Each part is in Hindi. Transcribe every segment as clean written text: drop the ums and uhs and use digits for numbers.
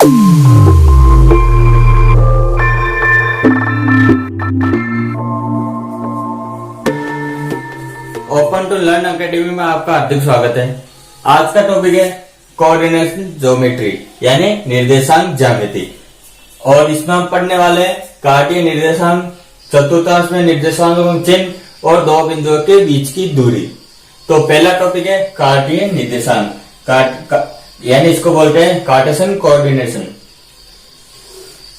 ओपन टू लर्न अकेडमी में आपका हार्दिक स्वागत है। आज का टॉपिक है कोऑर्डिनेशन ज्योमेट्री यानी निर्देशांक ज्यामिति, और इसमें हम पढ़ने वाले हैं कार्तीय निर्देशांक, चतुर्थांश में निर्देशांकों का चिन्ह और दो बिंदुओं के बीच की दूरी। तो पहला टॉपिक है कार्तीय निर्देशांक, यानी इसको बोलते हैं कार्टेशियन कोऑर्डिनेशन।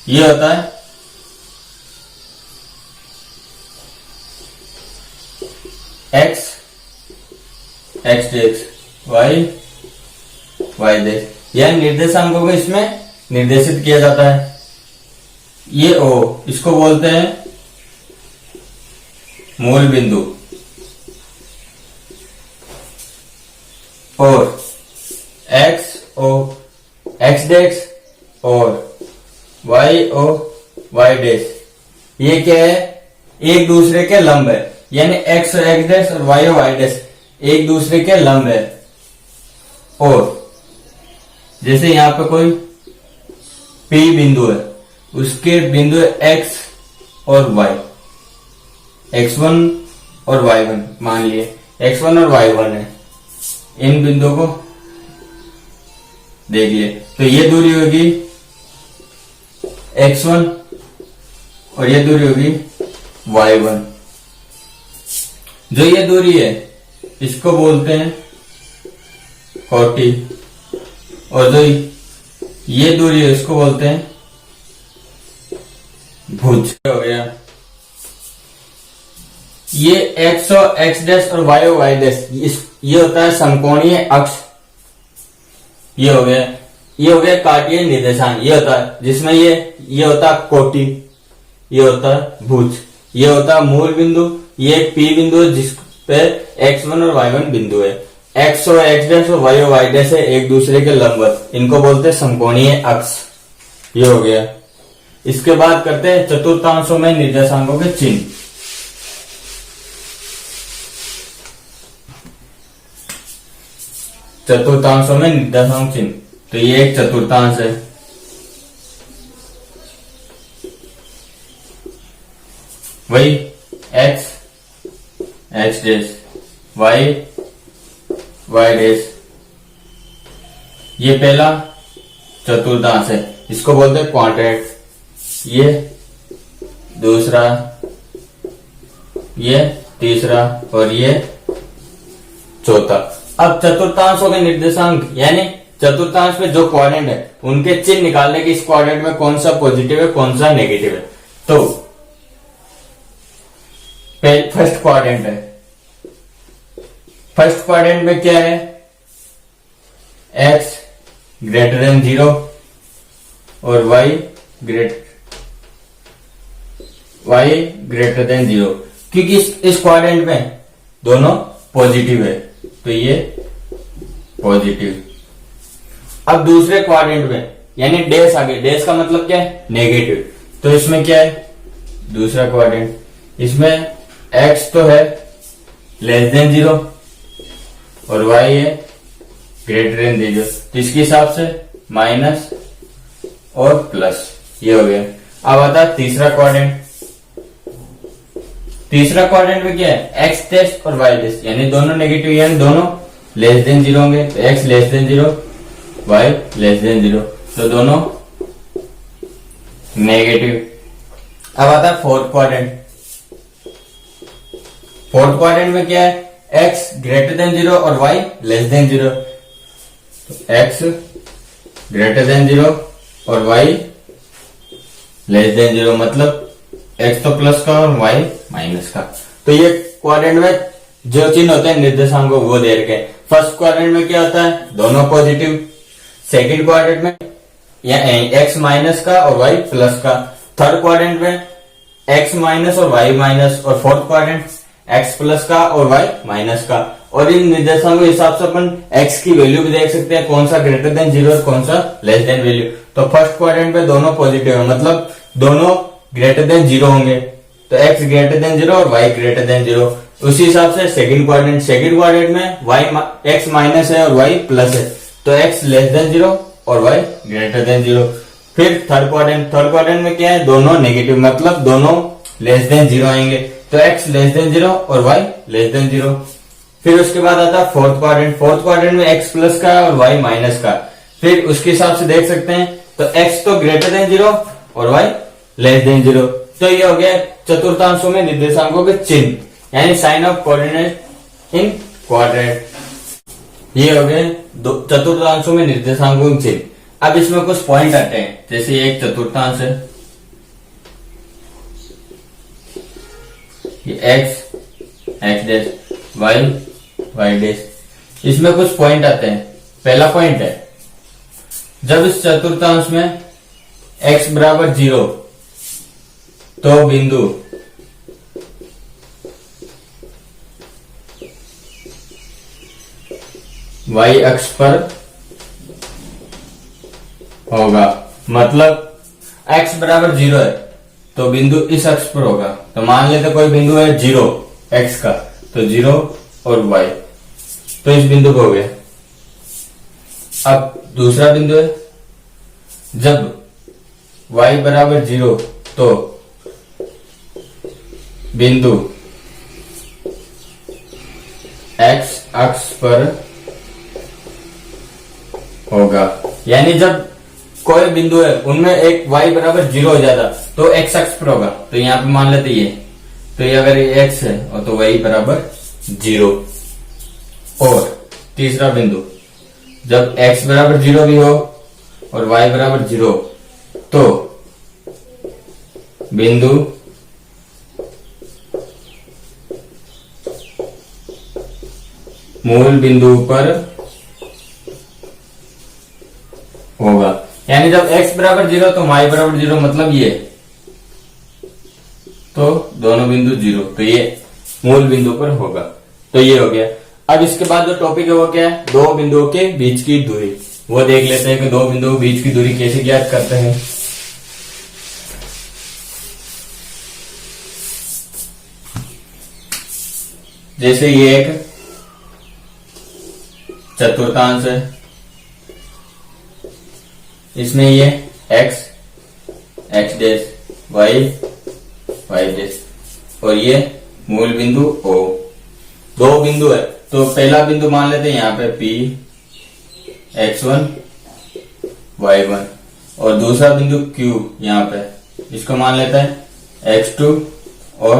ये होता है x x डेक्स y y डेक्स, यह निर्देशांकों को इसमें निर्देशित किया जाता है। ये O, इसको बोलते हैं मूल बिंदु, और x O x डेक्स और y O y डेक्स, ये क्या है, एक दूसरे के लंब है, यानी x और x डैश और y और y डैश एक दूसरे के लंब है। और जैसे यहां पे कोई P बिंदु है, उसके बिंदु x और y, x1 और y1 मान लिए, x1 और y1 है, इन बिंदुओं को देखिए। तो ये दूरी होगी x1 और ये दूरी होगी y1। जो ये दूरी है इसको बोलते हैं कोटि, और जो ये दूरी है इसको बोलते हैं भुज। हो गया ये x और x डैश और y और y डैश, ये होता है समकोणीय अक्ष। ये हो गया कार्तीय निर्देशांक। ये होता है जिसमें ये होता है कोटि, ये होता है भुज, ये होता है मूल बिंदु, ये P बिंदु है जिस पे x1 और y1 बिंदु है, x और x डैश और y और y डैश है एक दूसरे के लंबवत, इनको बोलते हैं समकोणीय अक्ष। ये हो गया। इसके बाद करते हैं चतुर्थांशों में निर्देशांकों के चिन्ह। चतुर्थांशों में निर्देशांक चिन्ह, तो ये एक चतुर्थांश है, वही x x dash y y dash, ये पहला चतुर्थांश है, इसको बोलते हैं क्वाड्रेंट। ये दूसरा, ये तीसरा और ये चौथा। अब चतुर्थांशों के निर्देशांक यानी चतुर्थांश में जो क्वाड्रेंट है उनके चिन्ह निकालने की, इस क्वाड्रेंट में कौन सा पॉजिटिव है कौन सा नेगेटिव है। तो फर्स्ट क्वाड्रेंट है, फर्स्ट क्वाड्रेंट में क्या है, x ग्रेटर देन 0 और y ग्रेटर देन 0, क्योंकि इस क्वाड्रेंट में दोनों पॉजिटिव है, तो ये पॉजिटिव। अब दूसरे क्वाड्रेंट में यानी डैश आगे, डैश का मतलब क्या है, नेगेटिव, तो इसमें क्या है, दूसरा क्वाड्रेंट, इसमें x तो है लेस देन 0 और y है ग्रेटर देन 0, तो इसके हिसाब से माइनस और प्लस। ये हो गया। अब आता है तीसरा क्वाड्रेंट। तीसरा क्वाड्रेंट में क्या है, x डैश और y डैश, यानी दोनों नेगेटिव, यानी दोनों लेस देन 0 होंगे, तो x less than 0 y less than 0, तो दोनों नेगेटिव। अब आता है फोर्थ क्वाड्रेंट। फोर्थ क्वाड्रेंट में क्या है, x ग्रेटर देन 0 और y लेस देन 0, तो x ग्रेटर देन 0 और y लेस देन 0, मतलब x तो प्लस का और y माइनस का। तो ये क्वाड्रेंट में जो चिन्ह होते हैं निर्देशांकों वो दे रखे। फर्स्ट क्वाड्रेंट में क्या होता है, दोनों पॉजिटिव। सेकंड क्वाड्रेंट में या x माइनस का और y प्लस का। थर्ड क्वाड्रेंट में x माइनस और y माइनस, और फोर्थ क्वाड्रेंट x प्लस का और y माइनस का। और इन निर्देशांकों के हिसाब से अपन x की वैल्यू भी देख सकते हैं, कौन सा ग्रेटर देन 0 और कौन सा लेस देन वैल्यू। तो फर्स्ट क्वाड्रेंट में दोनों पॉजिटिव है, मतलब दोनों ग्रेटर देन 0 होंगे, तो x ग्रेटर देन 0 और y ग्रेटर देन 0। उसी हिसाब से सेकंड क्वाड्रेंट में y x माइनस है और y प्लस है, तो x लेस देन 0 और y ग्रेटर देन 0। फिर थर्ड क्वाड्रेंट में क्या है, दोनों नेगेटिव, मतलब दोनों लेस देन 0 आएंगे, तो x लेस देन 0 और y लेस देन 0। फिर उसके बाद आता है फोर्थ क्वाड्रेंट में x प्लस का और y माइनस का। फिर उसके हिसाब से देख सकते हैं, तो x तो ग्रेटर देन 0 और y लेस देन 0। तो ये हो गया चतुर्थांशों में निर्देशांकों के चिन्ह, यानी sign of coordinate in quadrant. ये हो गए चतुर्थांशों में निर्देशांकों के चिन्ह। अब इसमें कुछ पॉइंट आते हैं, जैसे ये एक चतुर्थांश है, ये x डैश y डैश, इसमें कुछ पॉइंट आते हैं। पहला पॉइंट है, जब इस चतुर्थांश में x बराबर 0 तो बिंदु y अक्ष पर होगा, मतलब x बराबर 0 है तो बिंदु इस अक्ष पर होगा। तो मान लेते कोई बिंदु है 0 x का, तो 0 और y, तो इस बिंदु को हो गया। अब दूसरा बिंदु है, जब y बराबर 0 तो बिंदु x अक्ष पर होगा, यानी जब कोई बिंदु है उनमें एक y बराबर 0 हो जाता तो x अक्ष पर होगा। तो यहाँ पे मान लेते ये, तो ये अगर ये x है और तो y बराबर 0। और तीसरा बिंदु, जब x बराबर 0 भी हो और y बराबर 0 तो बिंदु मूल बिंदु पर होगा, यानी जब x बराबर 0 तो y बराबर 0, मतलब ये, तो दोनों बिंदु 0, तो ये मूल बिंदु पर होगा। तो ये हो गया। अब इसके बाद जो टॉपिक है वो क्या है, दो बिंदुओं के बीच की दूरी। वो देख लेते हैं कि दो बिंदुओं के बीच की दूरी कैसे ज्ञात करते हैं। जैसे ये एक चतुर्थांश है, इसमें ये x डैश y डैश और ये मूल बिंदु O। दो बिंदु है, तो पहला बिंदु मान लेते हैं यहाँ पे P x1 y1 और दूसरा बिंदु Q यहाँ पे, इसको मान लेते हैं x2 और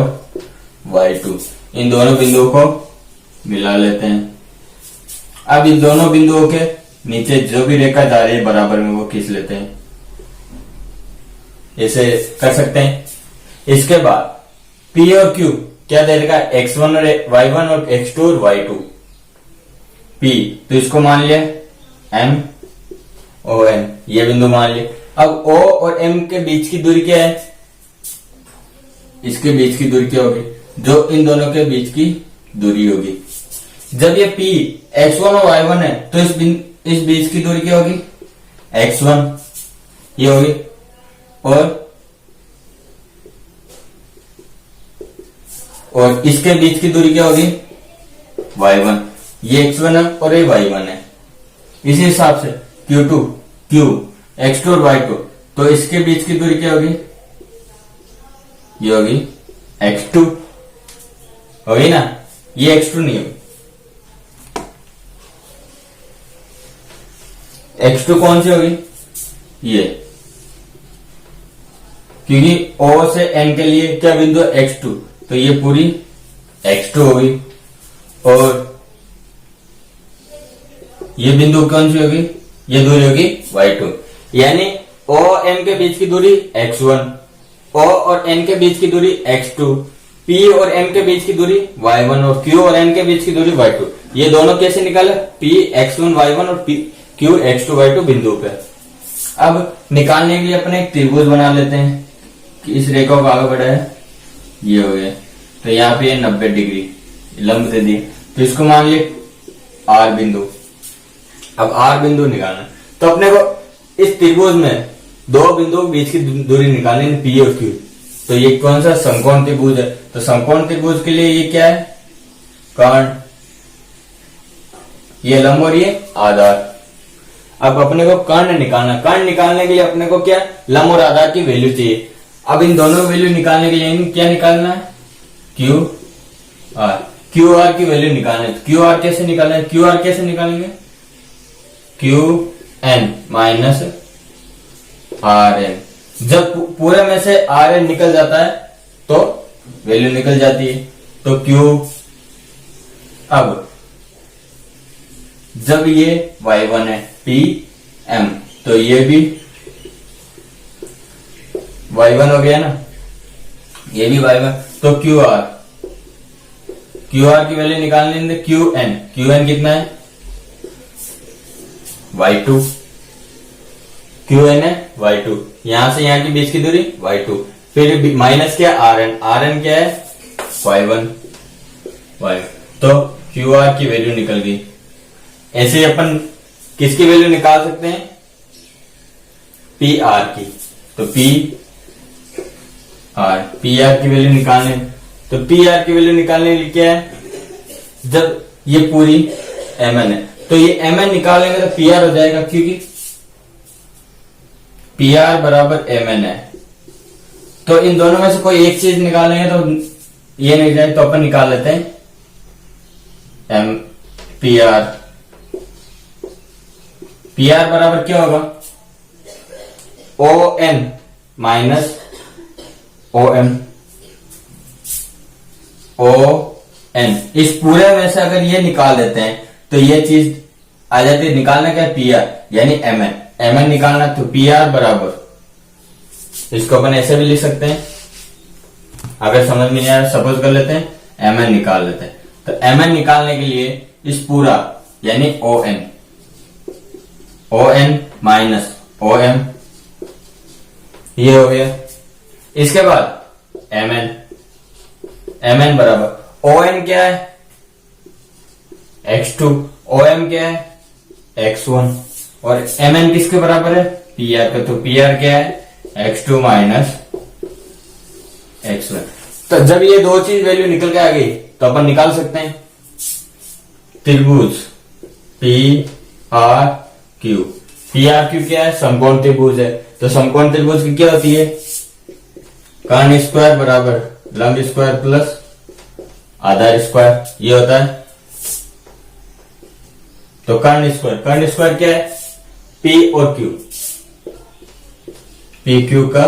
y2। इन दोनों बिंदुओं को मिला लेते हैं। अब इन दोनों बिंदुओं के नीचे जो भी रेखा जा रही है बराबर में वो खींच लेते हैं, ऐसे कर सकते हैं। इसके बाद P और Q क्या दे देगा, x1 और y1 और x2 और y2। P तो इसको मान लिया M O N, ये बिंदु मान लिया। अब O और M के बीच की दूरी क्या है, इसके बीच की दूरी क्या होगी, जो इन दोनों के बीच की दूरी होगी। जब ये P x1 और y1 है तो इस बीच की दूरी क्या होगी, x1 ये होगी, और इसके बीच की दूरी क्या होगी, y1। ये x1 है और ये y1 है। इसी हिसाब से q2 q x2 और y2, तो इसके बीच की दूरी क्या होगी, ये होगी x2 होगी ना, ये x2 नहीं होगी। x2 कौन सी होगी, ये, क्योंकि O से N के लिए क्या बिंदु है, x2, तो ये पूरी x2 होगी। और ये बिंदु कौन सी होगी, ये दूरी होगी y2, यानी O M के बीच की दूरी x1, O और N के बीच की दूरी x2, P और M के बीच की दूरी y1 और Q और N के बीच की दूरी y2। ये दोनों कैसे निकाले, P x1 y1 और Q x2 y2 बिंदु पे। अब निकालने के लिए अपने एक त्रिभुज बना लेते हैं कि इस रेखा को आगे बढ़ाए, ये हो गया। तो यहाँ पे 90 डिग्री लंब दे दी, तो इसको मान लिए R बिंदु। अब R बिंदु निकालना, तो अपने को इस त्रिभुज में दो बिंदु के बीच की दूरी निकालनी है, P और Q। तो ये कौन सा समकोण त्रिभुज है, तो समकोण त्रिभुज के लिए ये क्या है, कर्ण, ये लंब और ये आधार। अब अपने को कर्ण निकालना, कर्ण निकालने के लिए अपने को क्या, लंब और आधार की वैल्यू चाहिए। अब इन दोनों वैल्यू निकालने के लिए क्या निकालना है, क्यू आर, क्यू आर की वैल्यू निकालना है। क्यू आर कैसे निकालना है, क्यू आर कैसे निकालेंगे, Q N minus R N. जब पूरे में से आर एन निकल जाता है तो वैल्यू निकल जाती है, तो क्यू, अब जब ये y1 है पी एम, तो ये भी y1 हो गया ना, ये भी y1, तो क्यू आर, क्यू आर की वैल्यू निकालने दें, क्यू एन कितना है y2, क्यू एन है y2, यहां से यहां के बीच की दूरी y2, फिर माइनस क्या आर एन क्या है y1, तो क्यू आर की वैल्यू निकल गई। ऐसे अपन किसकी वैल्यू निकाल सकते हैं, पी आर की, तो पी आर की वैल्यू निकालने, तो पी आर की वैल्यू निकालने के लिए क्या है, जब ये पूरी एम एन है तो ये एम एन निकालेंगे तो पी आर हो जाएगा, क्योंकि पी आर बराबर एम एन है। तो इन दोनों में से कोई एक चीज निकालेंगे तो ये नहीं जाए, तो अपन निकाल लेते हैं एम पी आर बराबर क्या होगा, O N minus O M, O N. इस पूरे में से अगर ये निकाल देते हैं तो ये चीज आ जाती है, निकालना क्या है पी आर यानी एम एन निकालना, तो पी आर बराबर, इसको अपन ऐसे भी लिख सकते हैं, अगर समझ में नहीं आया सपोज कर लेते हैं एम एन निकाल लेते हैं। तो एम एन निकालने के लिए इस पूरा यानी O N minus O M, ये हो गया। इसके बाद एम एन बराबर ओ एन क्या है x2, ओ एम क्या है x1, और एम एन किसके बराबर है पी आर का, तो पी आर क्या है x2 माइनस x1। तो जब ये दो चीज वैल्यू निकल के आ गई तो अपन निकाल सकते हैं त्रिभुज P R Q. P R Q क्या है, समकोण त्रिभुज है, तो समकोण त्रिभुज की क्या होती है, कर्ण स्क्वायर बराबर लंब स्क्वायर प्लस आधार स्क्वायर, ये होता है। तो कर्ण स्क्वायर क्या है, पी और क्यू, पी क्यू का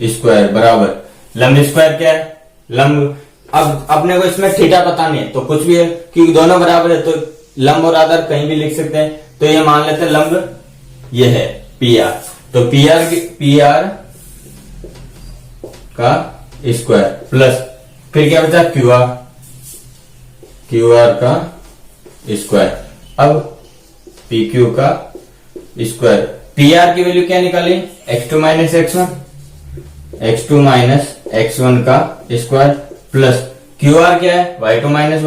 स्क्वायर बराबर लंब स्क्वायर क्या है, लंब। अब अपने को इसमें थीटा पता नहीं है तो कुछ भी है, क्योंकि दोनों बराबर है तो लंब और आधार कहीं भी लिख सकते हैं, तो ये मान लेते हैं लंब ये है पी आर, तो पी आर का स्क्वायर प्लस फिर क्या बचा क्यू आर का स्क्वायर। अब पी क्यू का स्क्वायर, पी आर की वैल्यू क्या निकाली x2 माइनस x1 का स्क्वायर प्लस क्यू आर क्या है y2 माइनस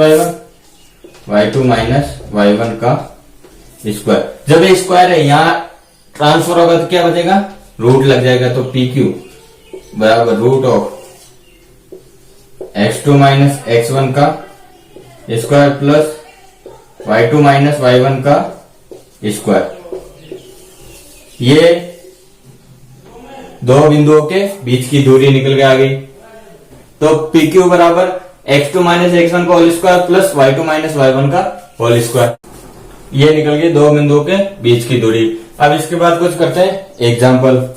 y1 का स्क्वायर। जब ये स्क्वायर है यहां ट्रांसफर होगा तो क्या बचेगा, रूट लग जाएगा, तो पी क्यू बराबर root of x2 minus x1 का square plus y2 minus y1 का स्क्वायर। ये दो बिंदुओं के बीच की दूरी निकल के आ गई, तो पी क्यू बराबर x2 माइनस x1 का whole square plus y2 minus y1 का होल स्क्वायर। ये निकल गई दो बिंदुओं के बीच की दूरी। अब इसके बाद कुछ करते हैं एग्जाम्पल।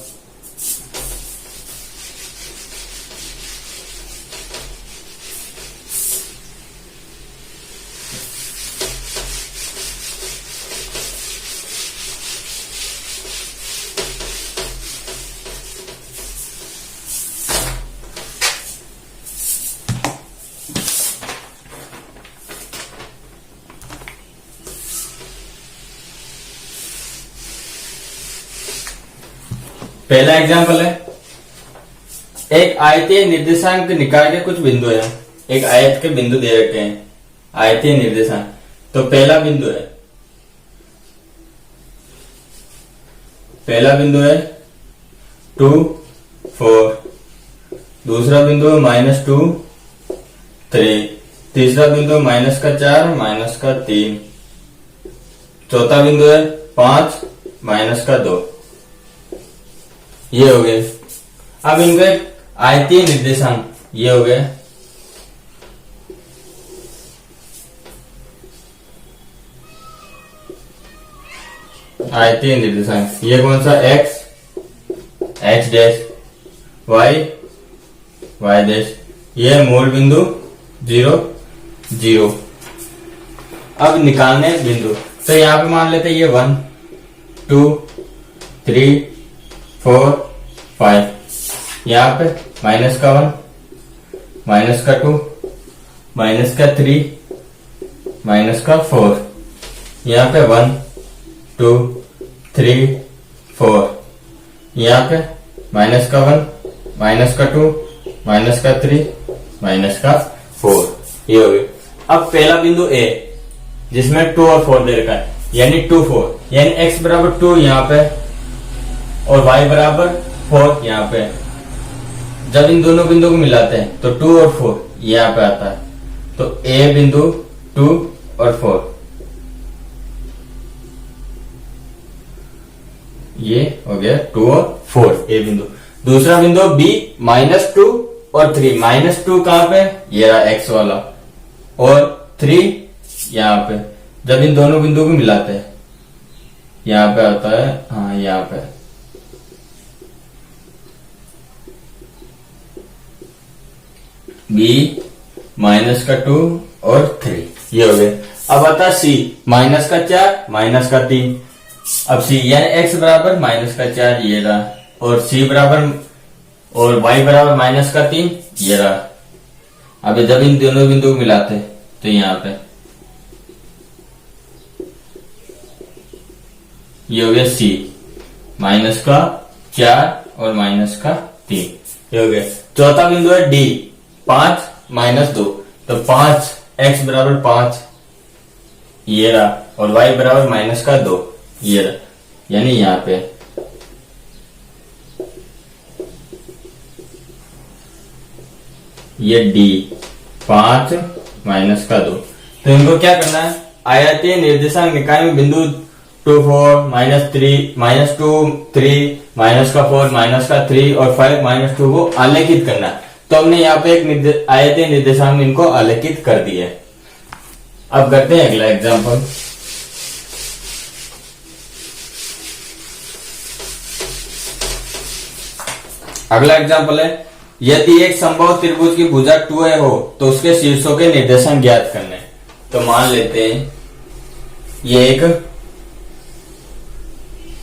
पहला एग्जाम्पल है, एक आयतीय निर्देशांक निकाय के कुछ बिंदु है, एक आयत के बिंदु दे रखे हैं आयतीय निर्देशांक। तो पहला बिंदु है 2 4, दूसरा बिंदु है -2 3, तीसरा बिंदु -4 -3, चौथा बिंदु है 5 -2 ये हो गए। अब इनको एक आयतीय निर्देशांक ये हो गए, आयतीय निर्देशांक। ये कौन सा, x डैश, y डैश, ये मूल बिंदु 0 0। अब निकालने बिंदु, तो यहां पे मान लेते ये 1 2 3 4 5, यहां पे -1 -2 -3 -4, यहां पे 1 2 3 4, यहां पे -1 -2 -3 -4, ये हो गई। अब पहला बिंदु A जिसमें 2 और 4 दे रखा है, यानी 2 4, यानी x बराबर 2 यहाँ पे और y बराबर 4 यहाँ पे। जब इन दोनों बिंदु को मिलाते हैं तो 2 और 4 यहाँ पे आता है, तो A बिंदु 2 और 4, ये हो गया 2 और 4 A बिंदु। दूसरा बिंदु B -2 और 3, -2 कहां पे, ये रहा x वाला, और 3 यहाँ पे। जब इन दोनों बिंदु को मिलाते हैं यहाँ पे आता है, हाँ यहाँ पे B -2 और 3, ये हो गए। अब आता C -4 -3। अब C यानी x बराबर -4 ये रहा, और C बराबर और y बराबर -3 ये रहा। अब जब इन दोनों बिंदु को मिलाते हैं तो यहाँ पे ये हो गया C -4 और -3, ये हो गया। चौथा बिंदु है D 5 -2, तो 5 x बराबर 5 ये रहा, और y बराबर -2 ये रहा, यानी यहाँ पे ये D 5 -2। तो इनको क्या करना है, आयतीय निर्देशांक निकाय में बिंदु 2 4 -3 -2 3 -4 -3 और 5 -2 को आलेखित करना है। तो हमने यहाँ पे एक आयतीय निर्देशांक इनको आलेखित कर दिया है। अब करते हैं अगला एग्जांपल। अगला एग्जांपल है, यदि एक संभव त्रिभुज की भुजा 2a हो तो उसके शीर्षों के निर्देशांक ज्ञात करने। तो मान लेते हैं ये एक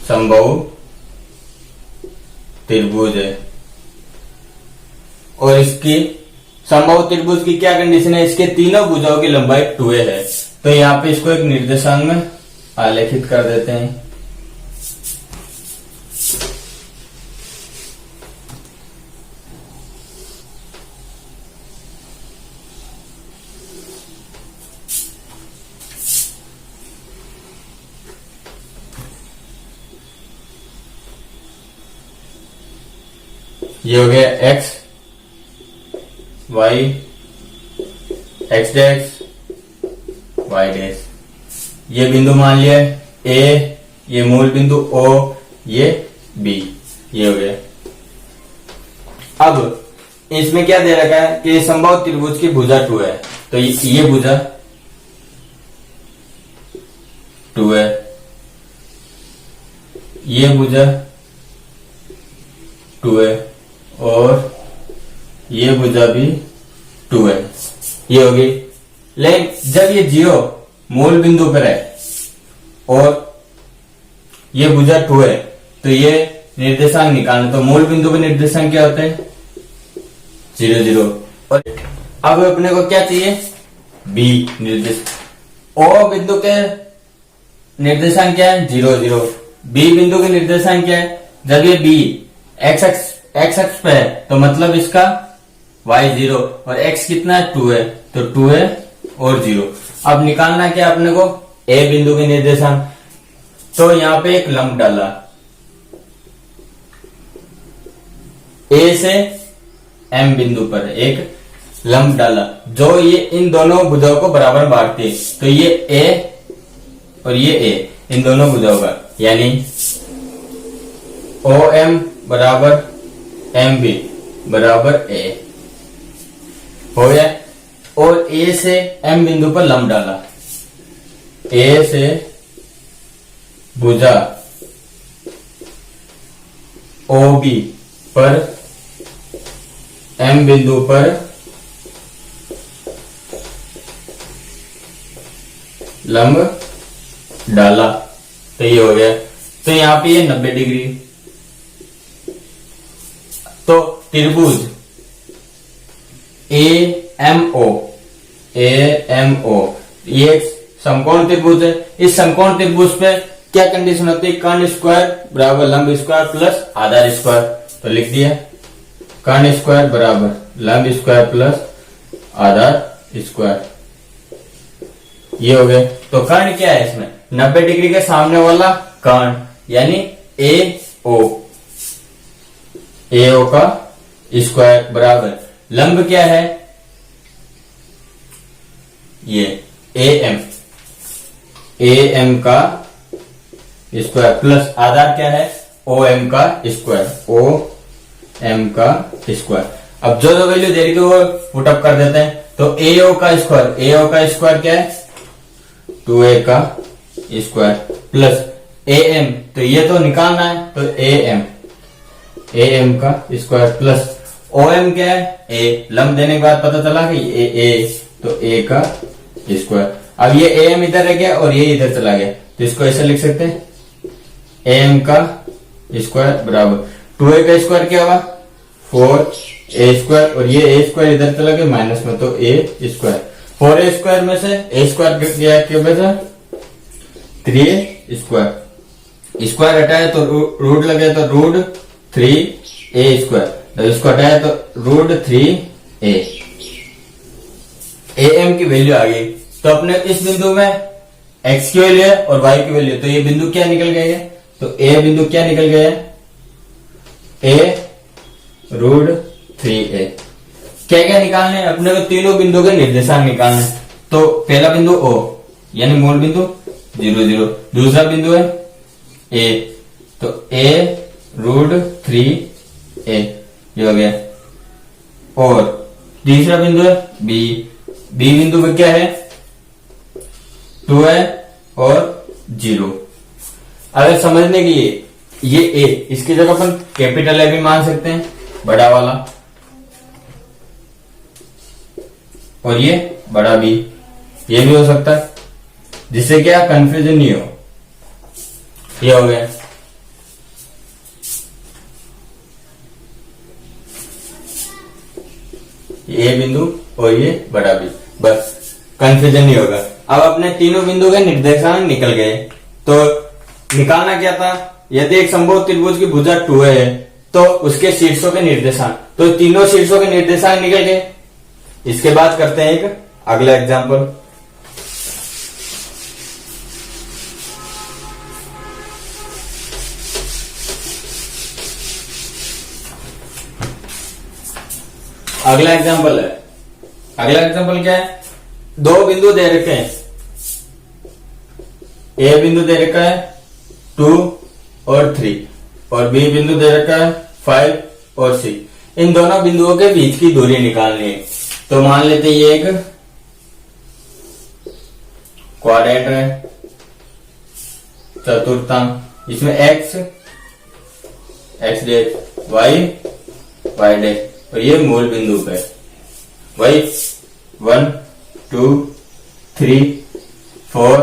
संभव त्रिभुज है, और इसकी संभव त्रिभुज की क्या कंडीशन है, इसके तीनों भुजाओं की लंबाई 2a है। तो यहाँ पे इसको एक निर्देशांक में आलेखित कर देते हैं। ये हो गया x y x dash y dash, ये बिंदु मान लिया A, ये मूल बिंदु O, ये B, ये हो गया। अब इसमें क्या दे रखा है कि संभव त्रिभुज की भुजा 2 है, तो ये भुजा 2 है, ये भुजा 2 है, और ये भुजा भी 2 है, ये होगी। लेकिन जब ये 0 मूल बिंदु पर है और ये भुजा 2 है, तो ये निर्देशांक निकालना। तो मूल बिंदु पर निर्देशांक क्या होते हैं, 0 0। और अब अपने को क्या चाहिए, B निर्देश। O बिंदु के निर्देशांक क्या है, 0 0। B बिंदु के निर्देशांक क्या है, जब ये B x अक्ष पे है तो मतलब इसका y 0 और x कितना है, 2 है, तो 2 है और 0। अब निकालना क्या अपने को, A बिंदु के निर्देशांक। तो यहां पे एक लंब डाला, A से M बिंदु पर एक लंब डाला जो ये इन दोनों भुजाओं को बराबर बांटती है। तो ये A और ये A इन दोनों भुजाओं का यानी ओ एम बराबर एम बी बराबर ए हो गया। और ए से एम बिंदु पर लंब डाला, ए से भुजा ओ बी पर एम बिंदु पर लंब डाला, तो ये हो गया। तो यहां पे ये 90 डिग्री। तो त्रिभुज ए एम ओ ये एक समकोण त्रिभुज है। इस समकोण त्रिभुज पे क्या कंडीशन होती है? कर्ण स्क्वायर बराबर लंब स्क्वायर प्लस आधार स्क्वायर। तो लिख दिया कर्ण स्क्वायर बराबर लंब स्क्वायर प्लस आधार स्क्वायर, ये हो गए। तो कर्ण क्या है इसमें? 90 डिग्री के सामने वाला कर्ण यानी ए ओ का स्क्वायर बराबर लंब क्या है? ये ए एम का स्क्वायर प्लस आधार क्या है? ओ एम का स्क्वायर। अब जो जो वैल्यू दे रही थी वो पुटअप कर देते हैं। तो ए ओ का स्क्वायर क्या है? 2a का स्क्वायर प्लस ए एम, तो ये तो निकालना है, तो ए एम का स्क्वायर प्लस ओ एम क्या है? ए। लंब देने के बाद पता चला कि ए, तो ए का स्क्वायर। अब ये ए एम इधर रह गया और ये इधर चला गया, तो इसको ऐसे लिख सकते हैं ए एम का स्क्वायर बराबर 2a का स्क्वायर क्या हुआ? 4a स्क्वायर, और ये ए स्क्वायर इधर चला गया माइनस में, तो ए स्क्वायर। 4a स्क्वायर में से ए स्क्वायर गया क्या बचा? 3a square. स्क्वायर हटाया तो रूट लगे, तो रूट 3a स्क्वायर। जब इसको हटाया तो रूट 3a। ए एम की वैल्यू आ गई। तो अपने इस बिंदु में x की वैल्यू है और y की वैल्यू, तो ये बिंदु क्या निकल गए है? तो ए बिंदु क्या निकल गया है? ए रूट 3a। क्या क्या निकालने हैं अपने को? तीनों बिंदु के निर्देशांक निकालने हैं। तो पहला बिंदु O यानी मूल बिंदु 0 0, दूसरा बिंदु है A, तो A रूट 3a ये हो गया। और तीसरा बिंदु है B बिंदु पे क्या है? 2 है और 0। अगर समझने की ये A, इसकी जगह अपन कैपिटल A भी मान सकते हैं, बड़ा वाला, और ये बड़ा B, ये भी हो सकता है, जिससे क्या कंफ्यूजन नहीं हो। ये हो गया। ये बिंदु और ये बड़ा B, बस कंफ्यूजन नहीं होगा। अब अपने तीनों बिंदु के निर्देशांक निकल गए। तो निकालना क्या था? यदि एक समबाहु त्रिभुज की भुजा 2a है तो उसके शीर्षों के निर्देशांक, तो तीनों शीर्षों के निर्देशांक निकल गए। इसके बाद करते हैं एक अगला एग्जांपल। अगला एग्जांपल क्या है? दो बिंदु दे रखे हैं, ए बिंदु दे रखा है 2 और 3 और बी बिंदु दे रखा है 5 और 6। इन दोनों बिंदुओं के बीच की दूरी निकालनी है। तो मान लेते ये एक क्वाड्रेंट है, चतुर्थांश, इसमें x डैश y डैश, और ये मूल बिंदु पे y 1 2 3 4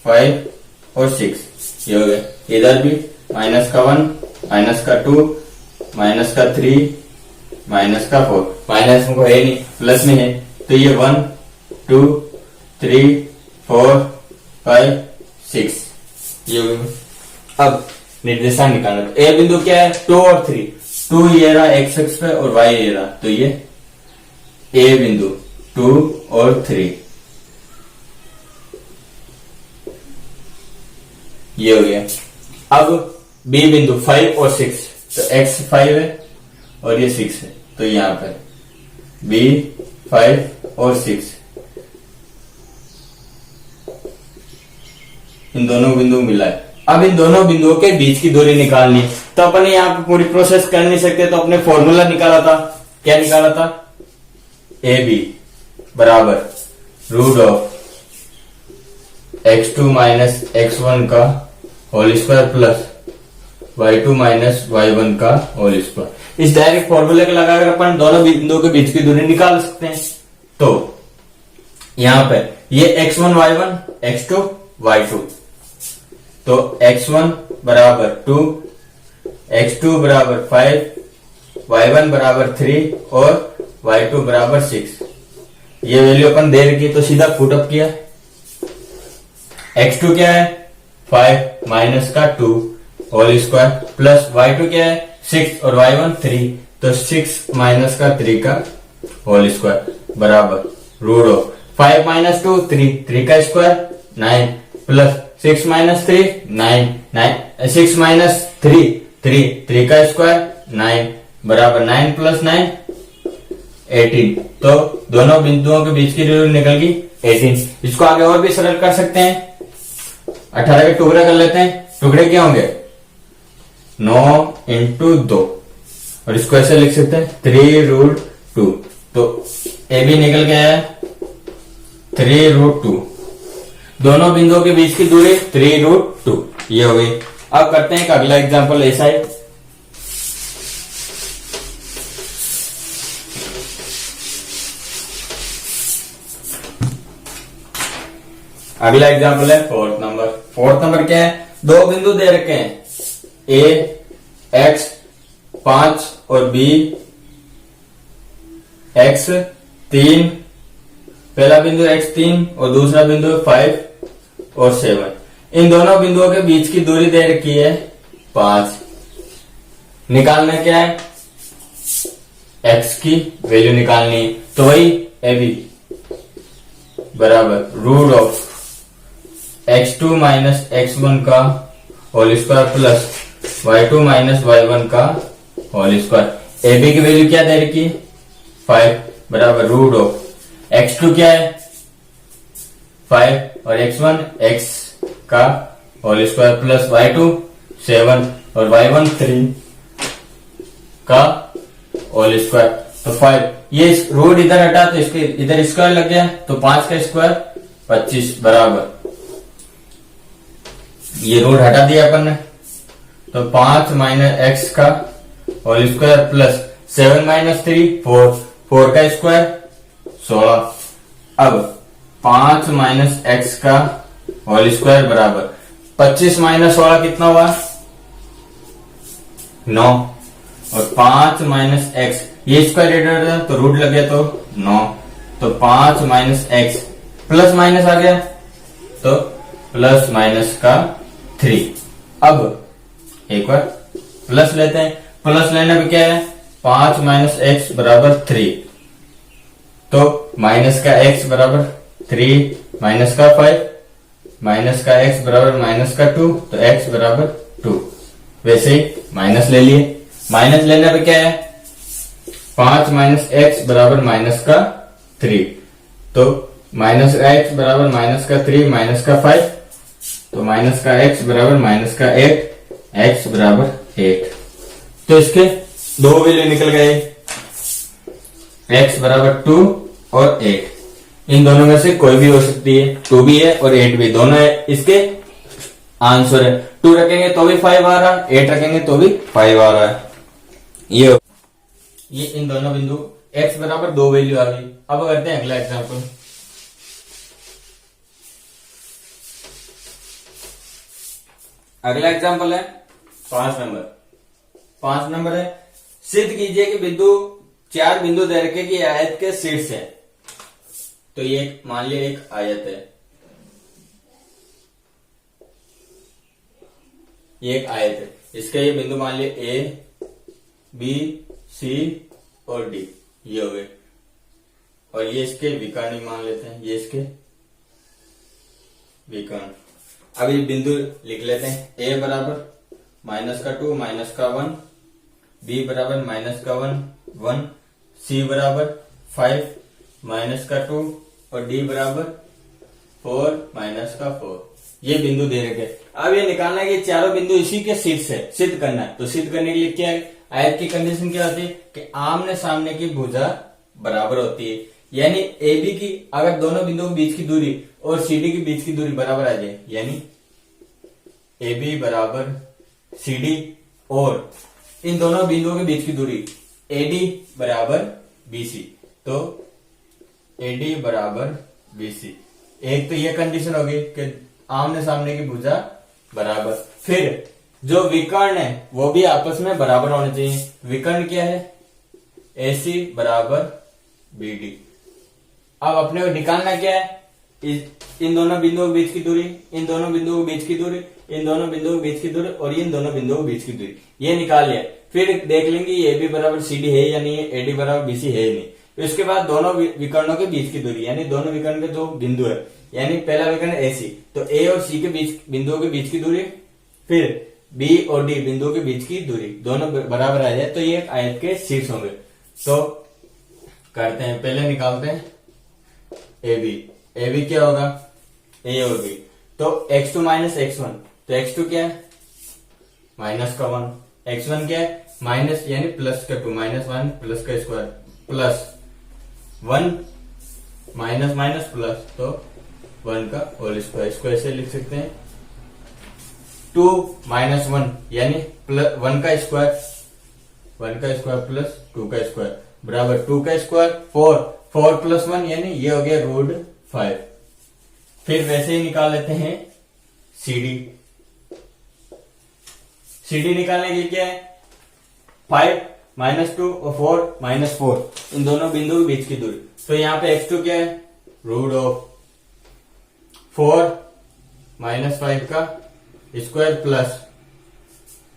5 और 6 ये हो गया। इधर भी -1 -2 -3 -4, माइनस को है नहीं, प्लस में है, तो ये 1 2 3 4 5 6 ये हो गया। अब निर्देशांक निकालना। ए बिंदु क्या है? 2 और 3, 2 ये रहा x अक्ष पे और y ये रहा, तो ये ए बिंदु 2 और 3 ये हो गया। अब बी बिंदु 5 और 6, तो x 5 है और ये 6 है, तो यहां पर b 5 और 6 इन दोनों बिंदु मिला है, अब इन दोनों बिंदुओं के बीच की दूरी निकालनी है। तो अपन यहाँ पे पूरी प्रोसेस कर नहीं सकते, तो अपने फॉर्मूला निकाला था। क्या निकाला था? ए बी बराबर root of x2 minus x1 का whole square plus y2 minus y1 का होल स्क्वायर। इस डायरेक्ट फॉर्मूले को लगाकर अपन दोनों बिंदुओं के बीच की दूरी निकाल सकते हैं। तो यहां पे ये x1 y1 x2 y2, तो x1 बराबर 2, x2 बराबर 5, y1 बराबर 3 और y2 बराबर 6। ये वैल्यू अपन दे रखी, तो सीधा पुटअप किया। x2 क्या है? 5 माइनस का 2 होल स्क्वायर प्लस y2 क्या है? 6 और y1 3, तो 6 माइनस का 3 का होल स्क्वायर बराबर रूट ऑफ 5 माइनस 2 3 का स्क्वायर 9 प्लस 6 माइनस 3 9 6 माइनस 3 का स्क्वायर 9 बराबर 9 प्लस 9 18। तो दोनों बिंदुओं के बीच की दूरी निकल गई 18। इसको आगे और भी सरल कर सकते हैं। 18 के टुकड़े कर लेते हैं। टुकड़े क्या होंगे? 9 इंटू 2, और इसको ऐसे लिख सकते हैं 3 रूट 2। तो ए बी निकल गया है 3 रूट 2। दोनों बिंदुओं के बीच की दूरी 3 रूट 2 ये हो गई। अब करते हैं एक अगला एग्जांपल ऐसा है। अगला एग्जांपल है फोर्थ नंबर। फोर्थ नंबर क्या है? दो बिंदु दे रखे हैं, ए x 5 और b x 3। पहला बिंदु x3 और दूसरा बिंदु 5 और 7। इन दोनों बिंदुओं के बीच की दूरी दे रखी है 5। निकालना क्या है? x की वैल्यू निकालनी है। तो वही ए बी बराबर root of x2 minus x1 का whole square plus y2 minus y1 का होल स्क्वायर। ए बी की वैल्यू क्या दे रखी? 5 बराबर रूट ऑफ x2 क्या है? 5 और x1 x का होल स्क्वायर प्लस y2 7 और y1 3 का होल स्क्वायर। तो 5, ये रूट इधर हटा तो इसके इधर स्क्वायर लग गया, तो 5 का स्क्वायर 25 बराबर, ये रूट हटा दिया अपन ने, तो 5 माइनस एक्स का होल स्क्वायर प्लस 7 माइनस 3 4 का स्क्वायर 16। अब 5 माइनस एक्स का होल स्क्वायर बराबर 25 माइनस 16 कितना हुआ? 9। और 5 माइनस एक्स, ये स्क्वायर तो रूट लग गया तो 9, तो 5 माइनस एक्स प्लस माइनस आ गया तो प्लस माइनस का 3। अब एक बार प्लस लेते हैं। प्लस लेने पे क्या है? 5 माइनस एक्स बराबर 3, तो माइनस का एक्स बराबर 3 माइनस का 5 माइनस का एक्स बराबर माइनस का 2, तो एक्स बराबर 2। वैसे ही माइनस ले लिए। माइनस लेने पे क्या है? 5 माइनस एक्स बराबर माइनस का 3, तो माइनस का एक्स बराबर माइनस का 3 माइनस का 5, तो माइनस का एक्स बराबर माइनस का 8, एक्स बराबर 8। तो इसके दो वैल्यू निकल गए, एक्स बराबर 2 और 8। इन दोनों में से कोई भी हो सकती है, 2 भी है और 8 भी, दोनों है इसके आंसर है। 2 रखेंगे तो भी 5 आ रहा है, 8 रखेंगे तो भी 5 आ रहा है। ये इन दोनों बिंदु x बराबर 2 वैल्यू आ गई। अब करते हैं अगला एग्जांपल। अगला एग्जांपल है 5 नंबर। 5 नंबर है, सिद्ध कीजिए कि बिंदु 4 बिंदु दे रखे कि आयत के शीर्ष है। तो ये मान लिया एक आयत है, ये एक आयत है, इसका ये बिंदु मान लिया ए बी सी और डी, ये हो गए। और ये इसके विकर्ण मान लेते हैं, ये इसके विकर्ण। अब ये बिंदु लिख लेते हैं। ए बराबर माइनस का 2 माइनस का 1, बी बराबर माइनस का 1 सी बराबर 5 माइनस का 2 और डी बराबर 4 माइनस का 4। ये बिंदु दे रखे। अब ये निकालना है कि चारों बिंदु इसी के शीर्ष है, सिद्ध करना है। तो सिद्ध करने के लिए क्या है, आयत की कंडीशन क्या होती है कि आमने सामने की भुजा बराबर होती है, यानी AB की अगर दोनों बिंदुओं के बीच की दूरी और CD के बीच की दूरी बराबर आ जाए, यानी AB बराबर CD और इन दोनों बिंदुओं के बीच की दूरी AD बराबर BC, तो AD बराबर BC। एक तो ये कंडीशन होगी कि आमने सामने की भुजा बराबर। फिर जो विकर्ण है वो भी आपस में बराबर होने चाहिए। विकर्ण क्या है, AC बराबर BD। अब अपने को निकालना क्या है, इन दोनों बिंदुओं के बीच की दूरी, इन दोनों बिंदुओं के बीच की दूरी, इन दोनों बिंदुओं के बीच की दूरी और इन दोनों बिंदुओं के बीच की दूरी, ये निकाल लिया। फिर देख लेंगे ये AB बराबर CD है या नहीं है, AD बराबर BC है या नहीं। इसके बाद दोनों विकर्णों के बीच की दूरी, यानी दोनों विकर्ण के जो बिंदु है, यानी पहला विकर्ण AC, तो A और C के बीच बिंदुओं के बीच की दूरी, फिर B और D बिंदुओं के बीच की दूरी, दोनों बराबर आ जाए तो ये आयत के शीर्ष होंगे। तो करते हैं, पहले निकालते हैं AB क्या होगा, A और B, तो x2 माइनस x1, तो x2 क्या है माइनस का 1, x1 क्या है माइनस यानी प्लस का 2, माइनस 1 प्लस का square plus 1 minus minus plus, तो 1 का होल स्क्वायर, इसको ऐसे लिख सकते हैं 2 माइनस 1 यानी प्लस 1 का स्क्वायर, 1 का स्क्वायर प्लस 2 का स्क्वायर बराबर 2 का स्क्वायर 4, 4 प्लस 1 यानी ये हो गया रूट 5। फिर वैसे ही निकाल लेते हैं CD निकालने के लिए क्या है 5 माइनस 2 और 4 माइनस 4, इन दोनों बिंदुओं के बीच की दूरी। तो यहाँ पे x2 क्या है रूट ऑफ 4 माइनस 5 का स्क्वायर प्लस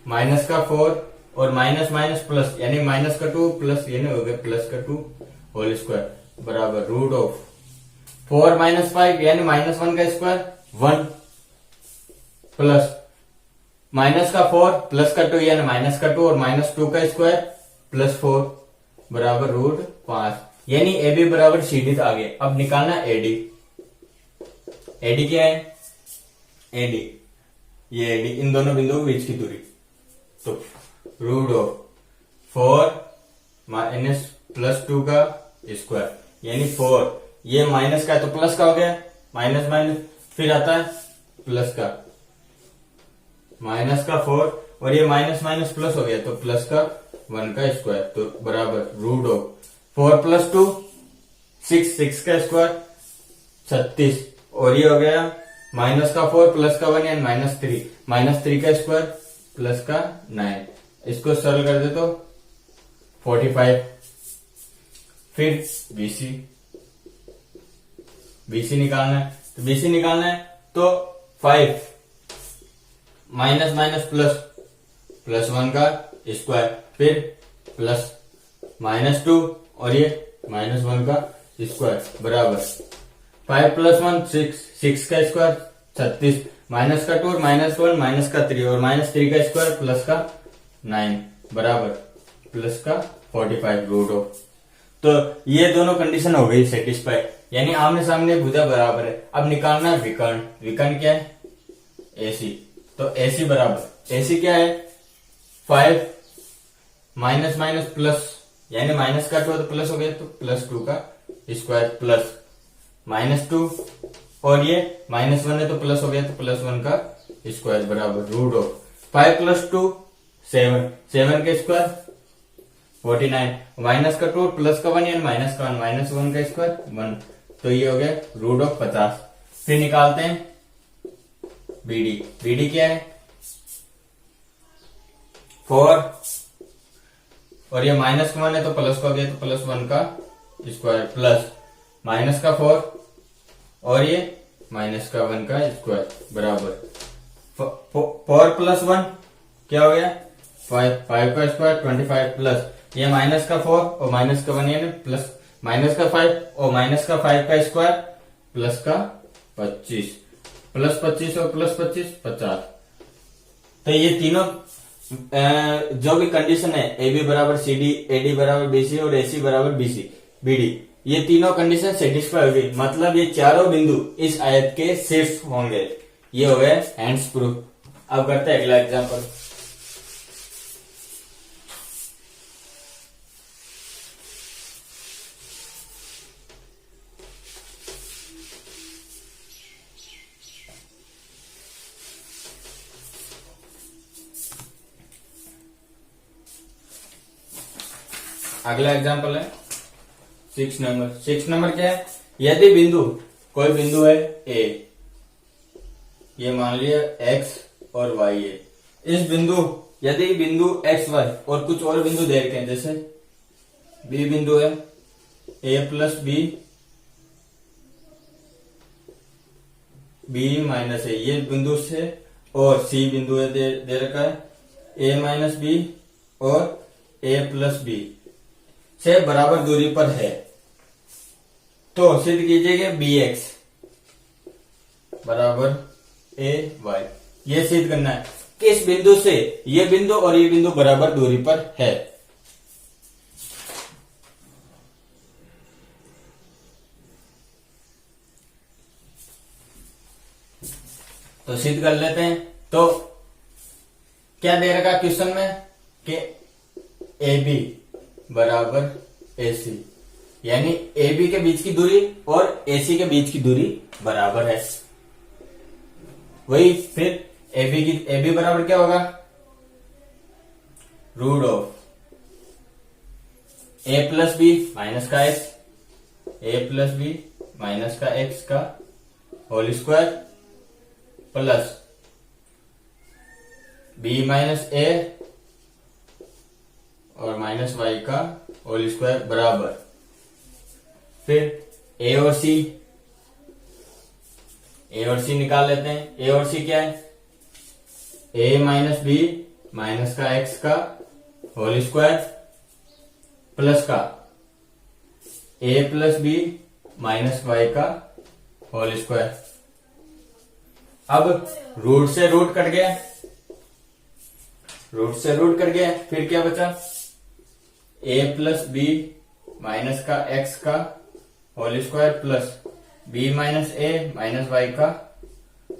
माइनस का 4 और माइनस माइनस प्लस यानी माइनस का 2 प्लस यानी हो गया प्लस का 2 होल स्क्वायर बराबर रूट ऑफ 4 माइनस 5 यानी माइनस 1 का स्क्वायर 1 प्लस माइनस का 4 प्लस का 2 यानी माइनस का 2 और माइनस 2 का स्क्वायर प्लस 4 बराबर रूट 5, यानी AB बराबर CD आ गया। अब निकालना AD क्या है AD, ये AD इन दोनों बिंदुओं के बीच की दूरी, तो रूट ऑफ 4 माइनस प्लस 2 का स्क्वायर यानी 4, ये माइनस का है तो प्लस का हो गया, माइनस माइनस फिर आता है प्लस का, माइनस का 4 और ये माइनस माइनस प्लस हो गया तो प्लस का 1 का स्क्वायर, तो बराबर रूट ऑफ 4 प्लस 2 6, 6 का स्क्वायर 36 और ये हो गया माइनस का 4 प्लस का 1 यानी माइनस 3 का स्क्वायर प्लस का 9, इसको सरल कर दे तो 45। फिर BC निकालना है तो 5 माइनस माइनस प्लस 1 का स्क्वायर फिर प्लस माइनस 2 और ये माइनस 1 का स्क्वायर बराबर 5 प्लस 1 6 का स्क्वायर 36 माइनस का 2 और माइनस 1 माइनस का 3 और माइनस 3 का स्क्वायर प्लस का 9 बराबर प्लस का 45 रूट ऑफ। तो ये दोनों कंडीशन हो गई सेटिस्फाई, यानी आमने सामने भुजा बराबर है। अब निकालना है विकर्ण क्या है AC, तो AC बराबर AC क्या है 5 माइनस माइनस प्लस यानी माइनस का 2 तो प्लस हो गया तो प्लस 2 का स्क्वायर प्लस माइनस 2 और ये माइनस 1 है तो प्लस हो गया तो प्लस 1 का स्क्वायर बराबर रूट ऑफ 5 प्लस 2 7 के स्क्वायर 49 माइनस का 2 प्लस का 1 यानी माइनस का 1 माइनस 1 का स्क्वायर 1, तो ये हो गया रूट ऑफ 50। फिर निकालते हैं BD क्या है 4 और ये माइनस का 1 है तो प्लस का हो गया तो प्लस 1 का स्क्वायर प्लस माइनस का 4 और ये माइनस का 1 का स्क्वायर बराबर 4 प्लस 1 क्या हो गया 5 का स्क्वायर 25 प्लस ये माइनस का 4 और माइनस का 1 यानी प्लस माइनस का 5 और माइनस का 5 का स्क्वायर प्लस का 25 प्लस 25 और प्लस 25 50। तो ये तीनों जो भी कंडीशन है AB बराबर CD, AD बराबर BC और AC बराबर BD, ये तीनों कंडीशन सेटिस्फाई होगी, मतलब ये चारों बिंदु इस आयत के शीर्ष होंगे। ये हो गया हैंड्स प्रूफ। अब करते हैं अगला एग्जांपल। अगला एग्जांपल है 6 नंबर। 6 नंबर क्या है, यदि बिंदु, कोई बिंदु है ए, ये मान लिया x और y है। इस बिंदु, यदि बिंदु x y और कुछ और बिंदु दे रखे हैं, जैसे b बिंदु है, a plus b minus a, ये बिंदु से, और c बिंदु है दे रखा है a माइनस b और a प्लस b से बराबर दूरी पर है, तो सिद्ध कीजिए कि bx बराबर ay। ये सिद्ध करना है कि इस बिंदु से ये बिंदु और ये बिंदु बराबर दूरी पर है। तो सिद्ध कर लेते हैं। तो क्या दे रखा क्वेश्चन में कि AB बराबर AC, यानी AB के बीच की दूरी और AC के बीच की दूरी बराबर है। वही फिर AB बराबर क्या होगा, root of a plus B minus का x, a plus B minus का x का whole square plus b minus a और माइनस y का होल स्क्वायर बराबर, फिर a और c निकाल लेते हैं। a और c क्या है, a माइनस बी माइनस का x का होल स्क्वायर प्लस का a plus B minus y का होल स्क्वायर। अब रूट से रूट कट गया, फिर क्या बचा, a प्लस बी माइनस का x का whole square plus b minus a minus y का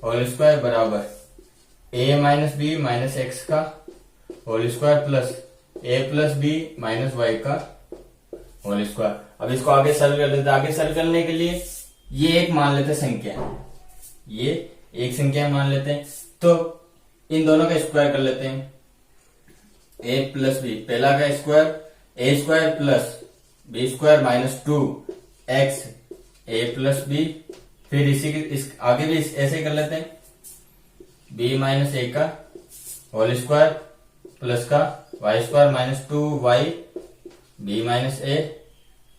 होल स्क्वायर बराबर a minus B minus x का whole square plus a plus B minus y का होल स्क्वायर। अब इसको आगे सरल कर लेते हैं। आगे सरल करने के लिए ये एक मान लेते हैं संख्या, ये एक संख्या मान लेते हैं, तो इन दोनों का स्क्वायर कर लेते हैं। a प्लस बी, पहला का square a square plus b square minus 2x a plus B, फिर इस आगे भी ऐसे कर लेते हैं, b माइनस a का होल स्क्वायर प्लस का y square minus 2y b minus a,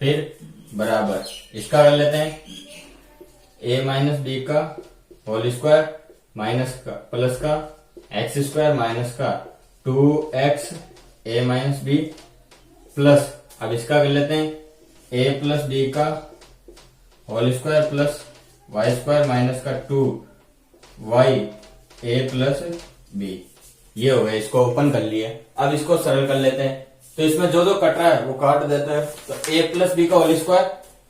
फिर बराबर इसका कर लेते हैं a माइनस बी का होल स्क्वायर माइनस का प्लस का x स्क्वायर माइनस का 2x a minus B plus, अब इसका कर लेते हैं a प्लस बी का whole square plus y square minus का 2y a प्लस बी। ये हो गया, इसको ओपन कर लिया। अब इसको सरल कर लेते हैं। तो इसमें जो जो कट रहा है वो काट देता है। तो a प्लस बी का whole square,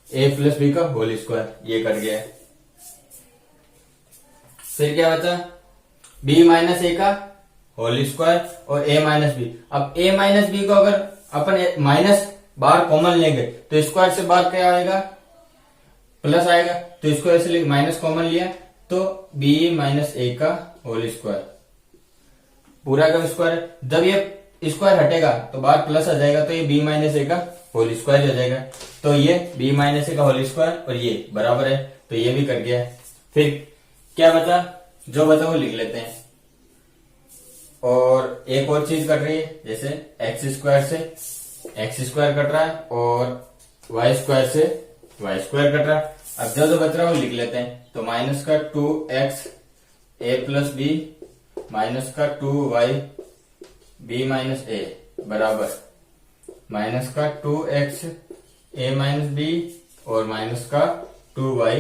a plus B का होल स्क्वायर, ये कट गया है। फिर क्या बचा, b माइनस a का होल स्क्वायर और a माइनस बी। अब a माइनस बी को अगर अपन माइनस बाहर कॉमन लेंगे तो स्क्वायर से बाहर क्या आएगा, प्लस आएगा, तो इसको ऐसे माइनस कॉमन लिया तो b माइनस a का होल स्क्वायर पूरा का स्क्वायर। जब ये स्क्वायर हटेगा तो बाहर प्लस आ जाएगा, तो ये b माइनस a का होल स्क्वायर हो जाएगा। तो ये b माइनस a का होल स्क्वायर और ये बराबर है, तो ये भी कट गया। फिर क्या बचा, जो बचा वो लिख लेते हैं। और एक और चीज कट रही है, जैसे एक्स स्क्वायर से एक्स स्क्वायर कट रहा है और वाई स्क्वायर से वाई स्क्वायर कट रहा है। अब जो जो बच रहा है वो लिख लेते हैं। तो माइनस का 2x a plus B minus का 2y b माइनस a बराबर माइनस का 2x a माइनस b और माइनस का 2y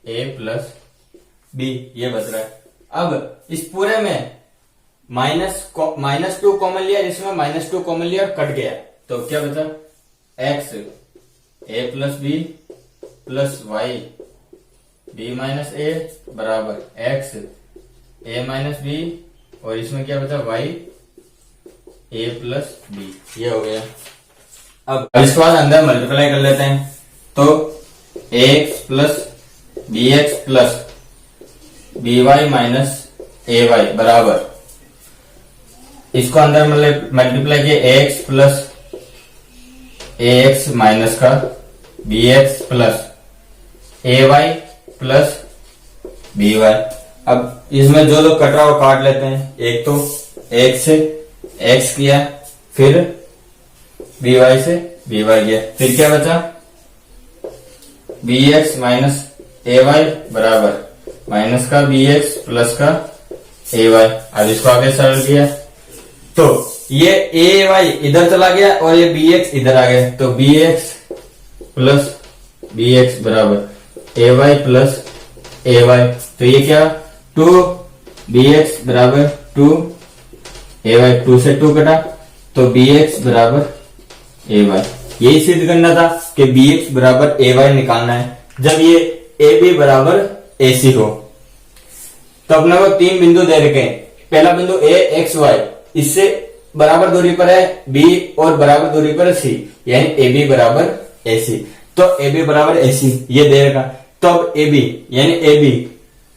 a प्लस b, ये बच रहा है। अब इस पूरे में माइनस 2 कॉमन लिया, इसमें माइनस 2 कॉमन लिया, कट गया, तो क्या बचा, x a plus B plus Y b minus a बराबर x a माइनस बी और इसमें क्या बचा y a प्लस बी, ये हो गया। अब इसके बाद अंदर मल्टीप्लाई कर लेते हैं, तो ax plus b x plus b y minus a y बराबर, इसको अंदर मल्टीप्लाई किया ax प्लस ax माइनस का bx plus ay plus by। अब इसमें जो जो कट रहा है वो काट लेते हैं। एक तो x से x किया, फिर by से by किया, फिर क्या बचा bx माइनस ay बराबर माइनस का bx प्लस का ay। अब इसको आगे सरल किया तो ये ay इधर चला गया और ये bx इधर आ गया, तो bx प्लस bx बराबर ay प्लस ay। तो ये क्या 2bx बराबर 2ay, 2 से 2 कटा तो bx बराबर ay। यही सिद्ध करना था कि bx बराबर ay निकालना है जब ये ab बराबर ac हो। तो अपने को 3 बिंदु दे रखे हैं। पहला बिंदु a x y, इससे बराबर दूरी पर है b और बराबर दूरी पर है c, यानी ab बराबर ac। तो ab बराबर ac ये दे रखा। तो अब ab यानी ab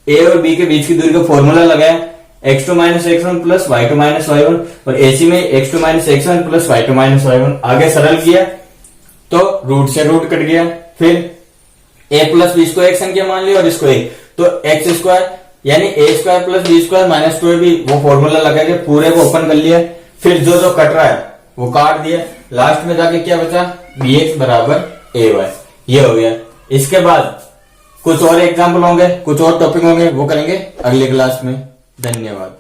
a और b के बीच की दूरी का फॉर्मूला लगाया, x2 minus x1 plus y2 minus y1, और ac में x2 minus x1 plus y2 minus y1। आगे सरल किया तो रूट से रूट कट गया, फिर a प्लस b को एक संख्या मान लिया और इसको एक, तो एक्स स्क्वायर यानी a square plus B square minus 2ab, वो फॉर्मूला लगा के पूरे को ओपन कर लिया, फिर जो जो कट रहा है वो काट दिया, लास्ट में जाके क्या बचा bx बराबर ay, ये हो गया। इसके बाद कुछ और एग्जाम्पल होंगे, कुछ और टॉपिक होंगे, वो करेंगे अगली क्लास में। धन्यवाद।